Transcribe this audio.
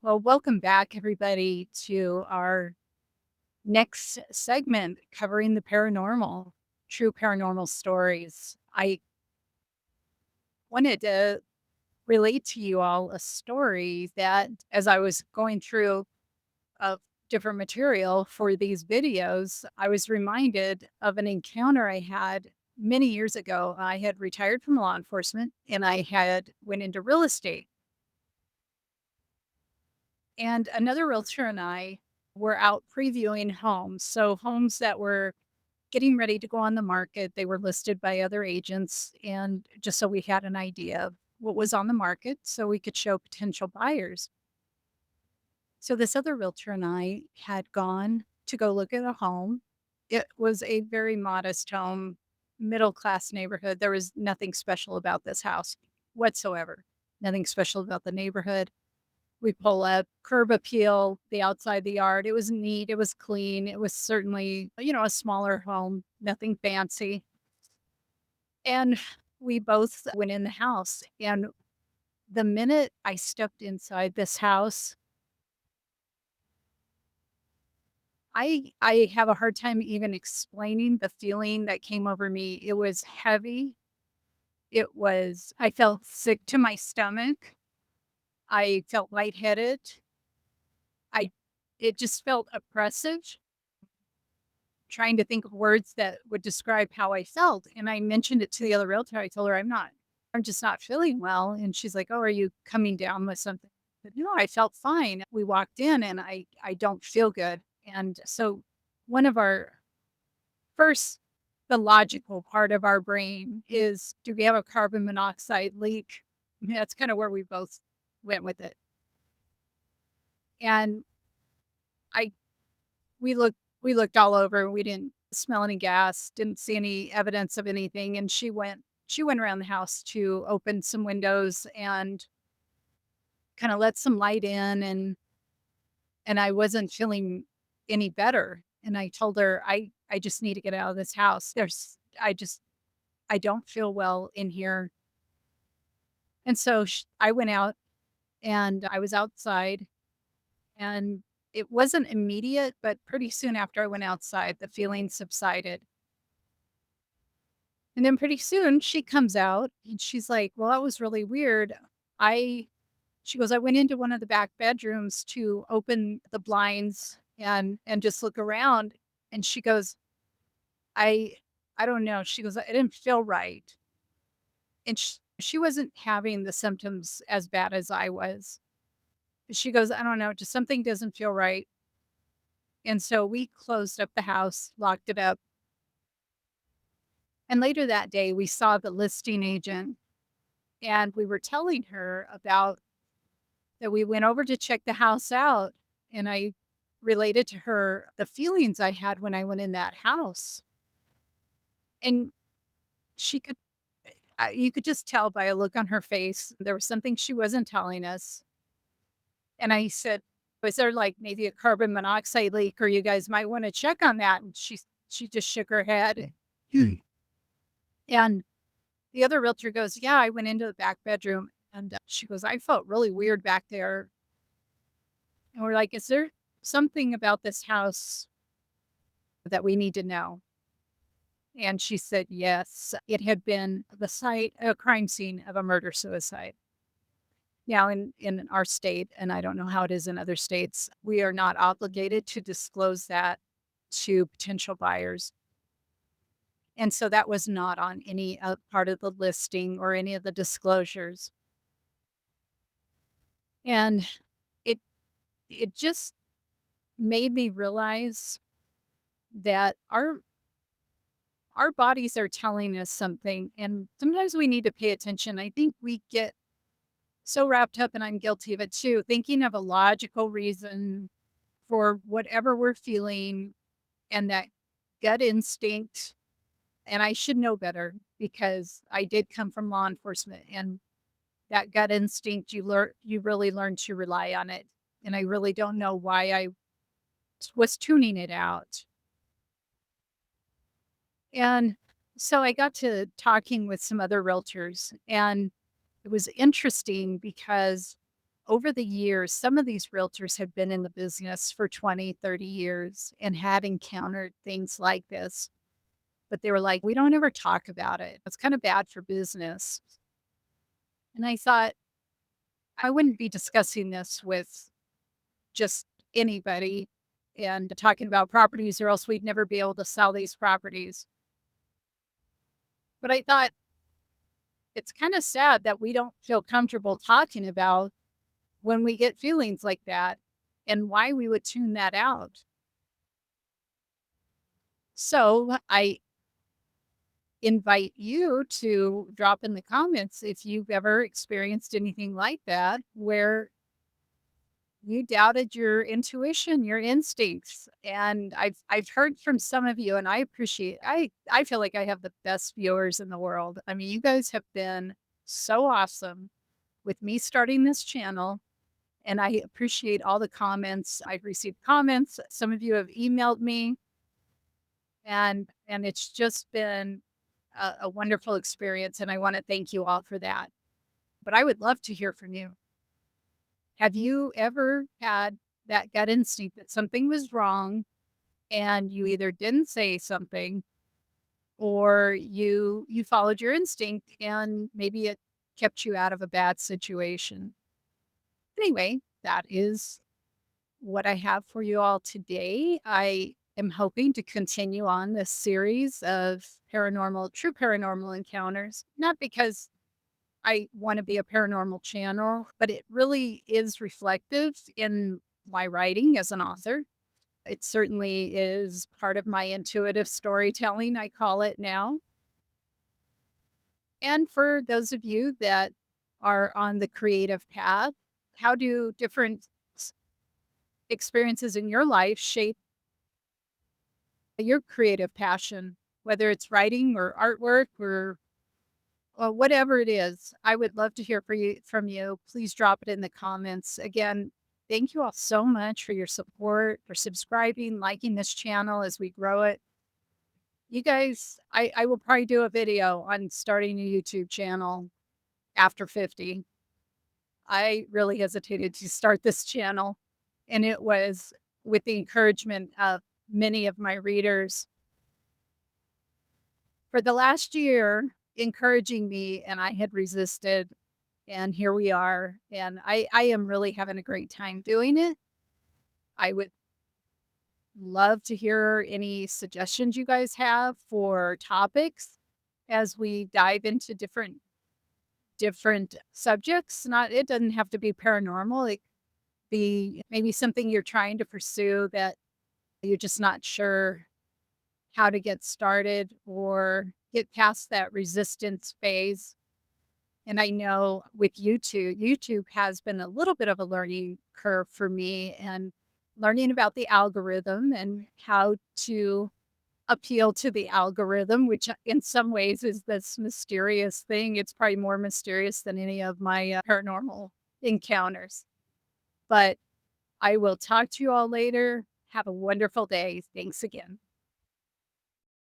Well, welcome back, everybody, to our next segment covering the paranormal, true paranormal stories. I wanted to relate to you all a story that, as I was going through different material for these videos, I was reminded of an encounter I had many years ago. I had retired from law enforcement and I had went into real estate. And another realtor and I were out previewing homes. So, homes that were getting ready to go on the market. They were listed by other agents. And just so we had an idea of what was on the market, so we could show potential buyers. So, this other realtor and I had gone to go look at a home. It was a very modest home, middle class neighborhood. There was nothing special about this house whatsoever, nothing special about the neighborhood. We pull up, curb appeal, the outside the yard. It was neat, it was clean, it was certainly, a smaller home, nothing fancy. And we both went in the house, and the minute I stepped inside this house, I have a hard time even explaining the feeling that came over me. It was heavy. I felt sick to my stomach. I felt lightheaded. I it just felt oppressive. Trying to think of words that would describe how I felt, and I mentioned it to the other realtor. I told her, I'm just not feeling well," and she's like, "Oh, are you coming down with something?" I said, "No, I felt fine." We walked in and I don't feel good, and so one of our first the logical part of our brain is, do we have a carbon monoxide leak? That's kinda where we both went with it, and I We looked we looked all over, we didn't smell any gas, didn't see any evidence of anything, and she went around the house to open some windows and kinda let some light in, and I wasn't feeling any better, and I told her, "I just need to get out of this house. I don't feel well in here." And so I went out, and I was outside, and it wasn't immediate, but pretty soon after I went outside, the feeling subsided. And then pretty soon she comes out and she's like, "Well, that was really weird. I" she goes, "I went into one of the back bedrooms to open the blinds and just look around." And she goes, "I I don't know." She goes, "I didn't feel right." And she wasn't having the symptoms as bad as I was. She goes, "I don't know, just something doesn't feel right." And so we closed up the house, locked it up. And later that day, we saw the listing agent and we were telling her about that we went over to check the house out, and I related to her the feelings I had when I went in that house, and she could you could just tell by a look on her face, there was something she wasn't telling us, and I said, "Was there, like, maybe a carbon monoxide leak, or you guys might wanna check on that?" And she just shook her head, and the other realtor goes, "Yeah, I went into the back bedroom," and, she goes, "I felt really weird back there." And we're like, "Is there something about this house that we need to know?" And she said, yes, it had been a crime scene of a murder suicide. Now, in our state, and I don't know how it is in other states, we are not obligated to disclose that to potential buyers. And so that was not on any part of the listing or any of the disclosures. And it it just made me realize that our bodies are telling us something, and sometimes we need to pay attention. I think we get so wrapped up, and I'm guilty of it too, thinking of a logical reason for whatever we're feeling and that gut instinct. And I should know better because I did come from law enforcement, and that gut instinct, you really learn to rely on it. And I really don't know why I was tuning it out. And so I got to talking with some other realtors, and it was interesting because over the years, some of these realtors have been in the business for 20, 30 years and had encountered things like this, but they were like, we don't ever talk about it. It's kind of bad for business. And I thought, I wouldn't be discussing this with just anybody and talking about properties, or else we'd never be able to sell these properties. But I thought it's kind of sad that we don't feel comfortable talking about when we get feelings like that and why we would tune that out. So I invite you to drop in the comments if you've ever experienced anything like that, where you doubted your intuition, your instincts. And I've heard from some of you, and I appreciate I feel like I have the best viewers in the world. I mean, you guys have been so awesome with me starting this channel. And I appreciate all the comments. I've received comments. Some of you have emailed me, and it's just been a wonderful experience. And I want to thank you all for that. But I would love to hear from you. Have you ever had that gut instinct that something was wrong and you either didn't say something, or you followed your instinct and maybe it kept you out of a bad situation? Anyway, that is what I have for you all today. I am hoping to continue on this series of true paranormal encounters, not because I want to be a paranormal channel, but it really is reflective in my writing as an author. It certainly is part of my intuitive storytelling, I call it now. And for those of you that are on the creative path, how do different experiences in your life shape your creative passion, whether it's writing or artwork or whatever it is? I would love to hear from you. Please drop it in the comments. Again, thank you all so much for your support, for subscribing, liking this channel as we grow it. You guys, I will probably do a video on starting a YouTube channel after 50. I really hesitated to start this channel, and it was with the encouragement of many of my readers for the last year encouraging me, and I had resisted, and here we are, and I am really having a great time doing it. I would love to hear any suggestions you guys have for topics as we dive into different subjects. Not It doesn't have to be paranormal. It could be maybe something you're trying to pursue that you're just not sure how to get started or get past that resistance phase. And I know with YouTube has been a little bit of a learning curve for me, and learning about the algorithm and how to appeal to the algorithm, which in some ways is this mysterious thing. It's probably more mysterious than any of my paranormal encounters. But I will talk to you all later. Have a wonderful day. Thanks again.